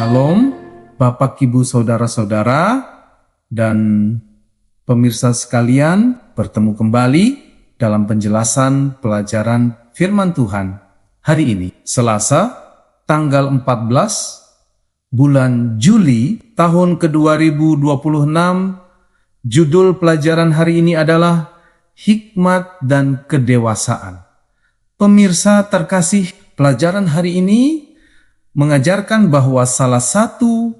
Shalom, Bapak, Ibu, Saudara-saudara, dan pemirsa sekalian, bertemu kembali dalam penjelasan pelajaran firman Tuhan hari ini, Selasa, tanggal 14 bulan Juli tahun ke-2026. Judul pelajaran hari ini adalah Hikmat dan Kedewasaan. Pemirsa terkasih, pelajaran hari ini mengajarkan bahwa salah satu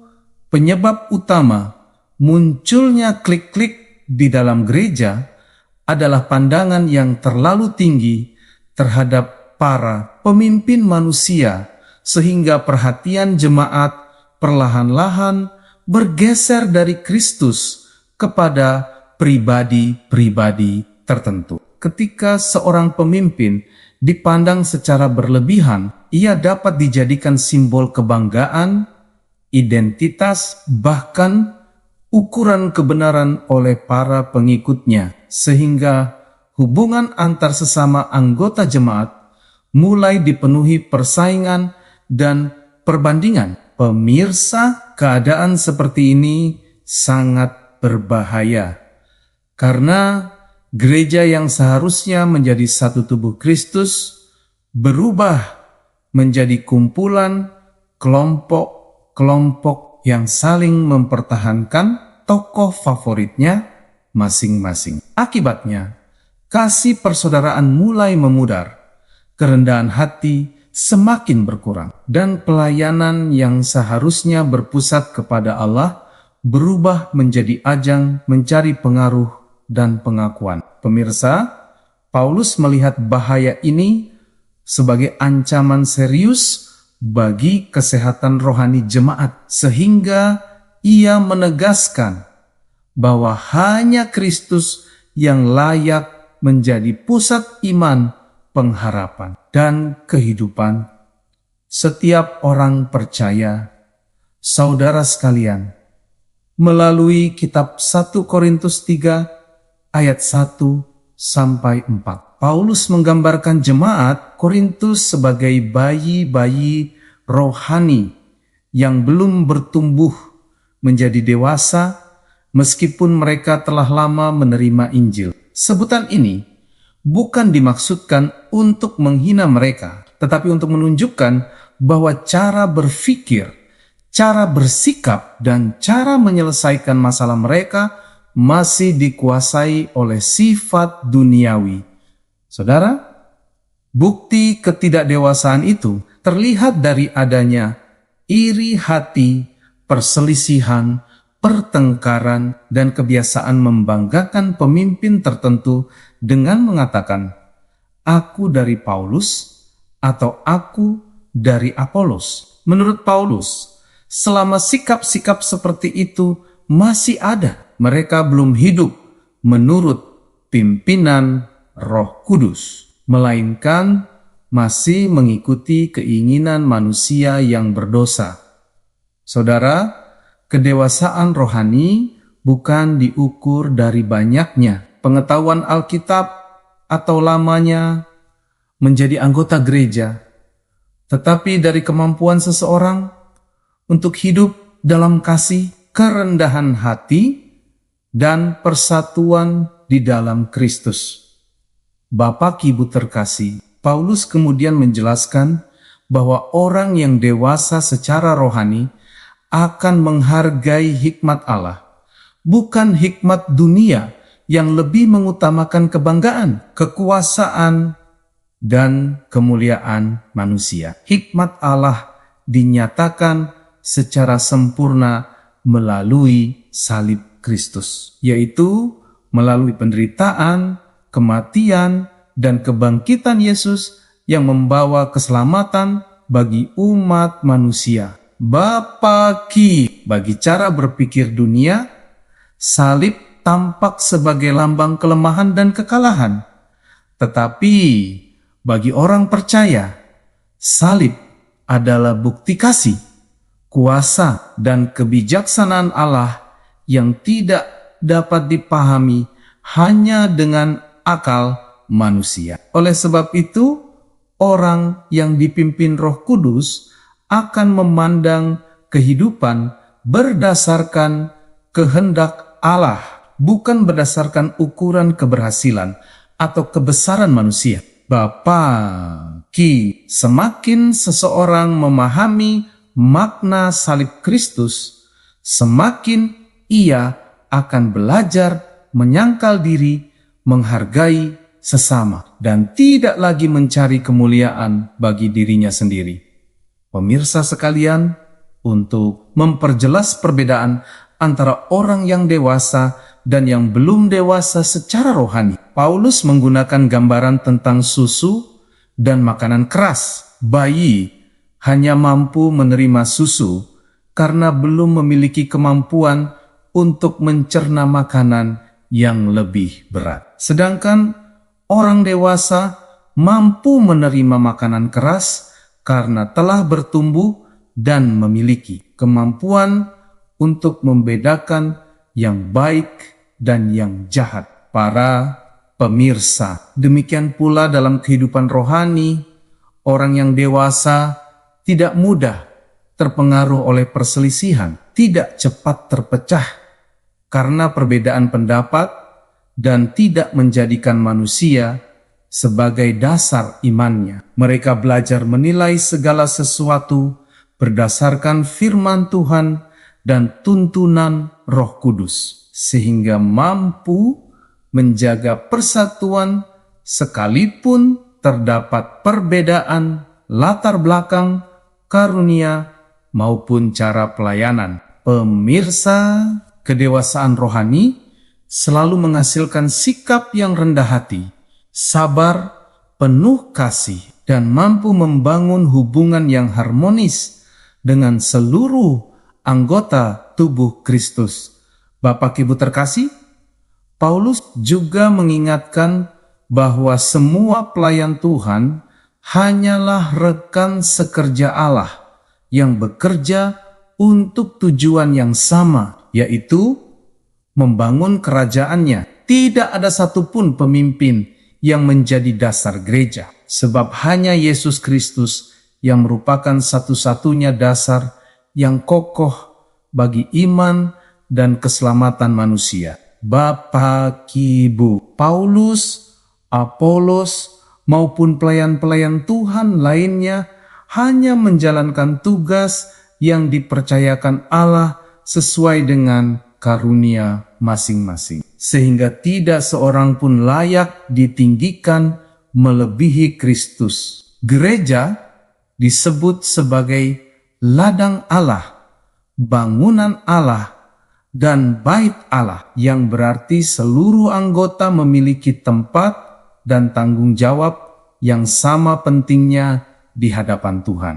penyebab utama munculnya klik-klik di dalam gereja adalah pandangan yang terlalu tinggi terhadap para pemimpin manusia, sehingga perhatian jemaat perlahan-lahan bergeser dari Kristus kepada pribadi-pribadi tertentu. Ketika seorang pemimpin dipandang secara berlebihan, ia dapat dijadikan simbol kebanggaan, identitas, bahkan ukuran kebenaran oleh para pengikutnya, sehingga hubungan antar sesama anggota jemaat mulai dipenuhi persaingan dan perbandingan. Pemirsa, keadaan seperti ini sangat berbahaya, karena gereja yang seharusnya menjadi satu tubuh Kristus berubah menjadi kumpulan kelompok-kelompok yang saling mempertahankan tokoh favoritnya masing-masing. Akibatnya, kasih persaudaraan mulai memudar, kerendahan hati semakin berkurang, dan pelayanan yang seharusnya berpusat kepada Allah berubah menjadi ajang mencari pengaruh dan pengakuan. Pemirsa, Paulus melihat bahaya ini sebagai ancaman serius bagi kesehatan rohani jemaat, sehingga ia menegaskan bahwa hanya Kristus yang layak menjadi pusat iman, pengharapan, dan kehidupan setiap orang percaya. Saudara sekalian, melalui kitab 1 Korintus 3 ayat 1-4, Paulus menggambarkan jemaat Korintus sebagai bayi-bayi rohani yang belum bertumbuh menjadi dewasa meskipun mereka telah lama menerima Injil. Sebutan ini bukan dimaksudkan untuk menghina mereka, tetapi untuk menunjukkan bahwa cara berpikir, cara bersikap, dan cara menyelesaikan masalah mereka masih dikuasai oleh sifat duniawi. Saudara, bukti ketidakdewasaan itu terlihat dari adanya iri hati, perselisihan, pertengkaran, dan kebiasaan membanggakan pemimpin tertentu dengan mengatakan, "Aku dari Paulus," atau "Aku dari Apolos." Menurut Paulus, selama sikap-sikap seperti itu masih ada, mereka belum hidup menurut pimpinan Roh Kudus, melainkan masih mengikuti keinginan manusia yang berdosa. Saudara, kedewasaan rohani bukan diukur dari banyaknya pengetahuan Alkitab atau lamanya menjadi anggota gereja, tetapi dari kemampuan seseorang untuk hidup dalam kasih, kerendahan hati, dan persatuan di dalam Kristus. Bapak, Ibu terkasih, Paulus kemudian menjelaskan bahwa orang yang dewasa secara rohani akan menghargai hikmat Allah, bukan hikmat dunia yang lebih mengutamakan kebanggaan, kekuasaan, dan kemuliaan manusia. Hikmat Allah dinyatakan secara sempurna melalui salib Kristus, yaitu melalui penderitaan, kematian, dan kebangkitan Yesus yang membawa keselamatan bagi umat manusia. Bagi cara berpikir dunia, salib tampak sebagai lambang kelemahan dan kekalahan. Tetapi bagi orang percaya, salib adalah bukti kasih, kuasa, dan kebijaksanaan Allah yang tidak dapat dipahami hanya dengan akal manusia. Oleh sebab itu, orang yang dipimpin Roh Kudus akan memandang kehidupan berdasarkan kehendak Allah, bukan berdasarkan ukuran keberhasilan atau kebesaran manusia. Semakin seseorang memahami makna salib Kristus, semakin ia akan belajar menyangkal diri, menghargai sesama, dan tidak lagi mencari kemuliaan bagi dirinya sendiri. Pemirsa sekalian, untuk memperjelas perbedaan antara orang yang dewasa dan yang belum dewasa secara rohani, Paulus menggunakan gambaran tentang susu dan makanan keras. Bayi hanya mampu menerima susu karena belum memiliki kemampuan untuk mencerna makanan yang lebih berat. Sedangkan orang dewasa mampu menerima makanan keras karena telah bertumbuh dan memiliki kemampuan untuk membedakan yang baik dan yang jahat. Para pemirsa, demikian pula dalam kehidupan rohani, orang yang dewasa tidak mudah terpengaruh oleh perselisihan, tidak cepat terpecah karena perbedaan pendapat, dan tidak menjadikan manusia sebagai dasar imannya. Mereka belajar menilai segala sesuatu berdasarkan firman Tuhan dan tuntunan Roh Kudus, sehingga mampu menjaga persatuan sekalipun terdapat perbedaan latar belakang, karunia, maupun cara pelayanan. Pemirsa, kedewasaan rohani selalu menghasilkan sikap yang rendah hati, sabar, penuh kasih, dan mampu membangun hubungan yang harmonis dengan seluruh anggota tubuh Kristus. Bapak Ibu terkasih, Paulus juga mengingatkan bahwa semua pelayan Tuhan hanyalah rekan sekerja Allah yang bekerja untuk tujuan yang sama, yaitu membangun kerajaannya. Tidak ada satupun pemimpin yang menjadi dasar gereja, sebab hanya Yesus Kristus yang merupakan satu-satunya dasar yang kokoh bagi iman dan keselamatan manusia. Bapak, Ibu, Paulus, Apolos, maupun pelayan-pelayan Tuhan lainnya hanya menjalankan tugas yang dipercayakan Allah sesuai dengan karunia masing-masing, sehingga tidak seorang pun layak ditinggikan melebihi Kristus. Gereja disebut sebagai ladang Allah, bangunan Allah, dan bait Allah, yang berarti seluruh anggota memiliki tempat dan tanggung jawab yang sama pentingnya di hadapan Tuhan.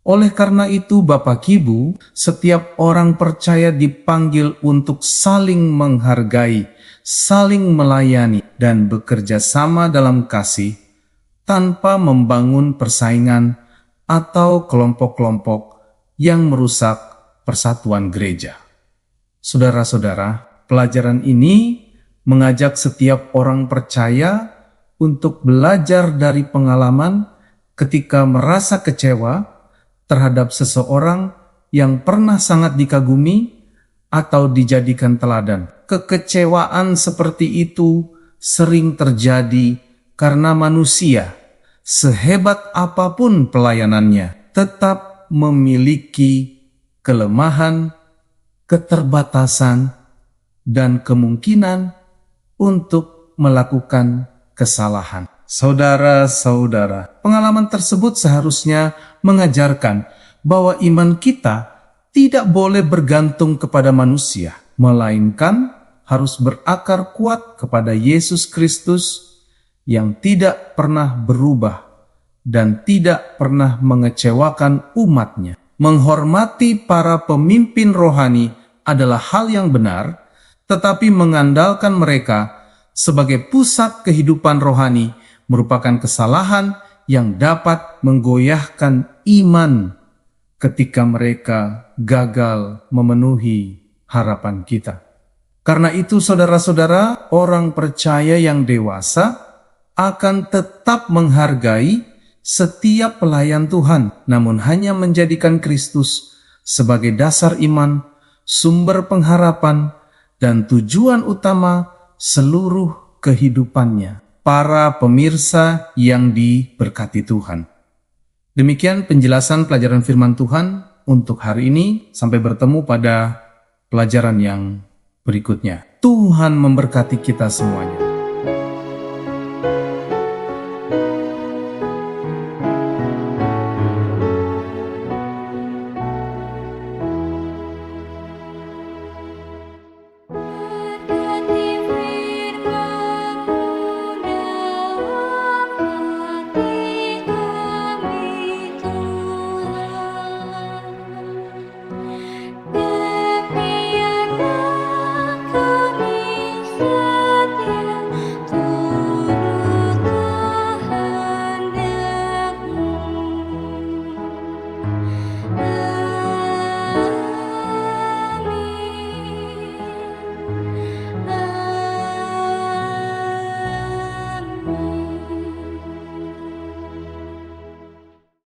Oleh karena itu, Bapak Ibu, setiap orang percaya dipanggil untuk saling menghargai, saling melayani, dan bekerja sama dalam kasih, tanpa membangun persaingan atau kelompok-kelompok yang merusak persatuan gereja. Saudara-saudara, pelajaran ini mengajak setiap orang percaya untuk belajar dari pengalaman ketika merasa kecewa terhadap seseorang yang pernah sangat dikagumi atau dijadikan teladan. Kekecewaan seperti itu sering terjadi karena manusia, sehebat apapun pelayanannya, tetap memiliki kelemahan, keterbatasan, dan kemungkinan untuk melakukan kesalahan. Saudara-saudara, pengalaman tersebut seharusnya mengajarkan bahwa iman kita tidak boleh bergantung kepada manusia, melainkan harus berakar kuat kepada Yesus Kristus yang tidak pernah berubah dan tidak pernah mengecewakan umatnya. Menghormati para pemimpin rohani adalah hal yang benar, tetapi mengandalkan mereka sebagai pusat kehidupan rohani merupakan kesalahan yang dapat menggoyahkan iman ketika mereka gagal memenuhi harapan kita. Karena itu, saudara-saudara, orang percaya yang dewasa akan tetap menghargai setiap pelayan Tuhan, namun hanya menjadikan Kristus sebagai dasar iman, sumber pengharapan, dan tujuan utama seluruh kehidupannya. Para pemirsa yang diberkati Tuhan. Demikian penjelasan pelajaran firman Tuhan untuk hari ini. Sampai bertemu pada pelajaran yang berikutnya. Tuhan memberkati kita semuanya.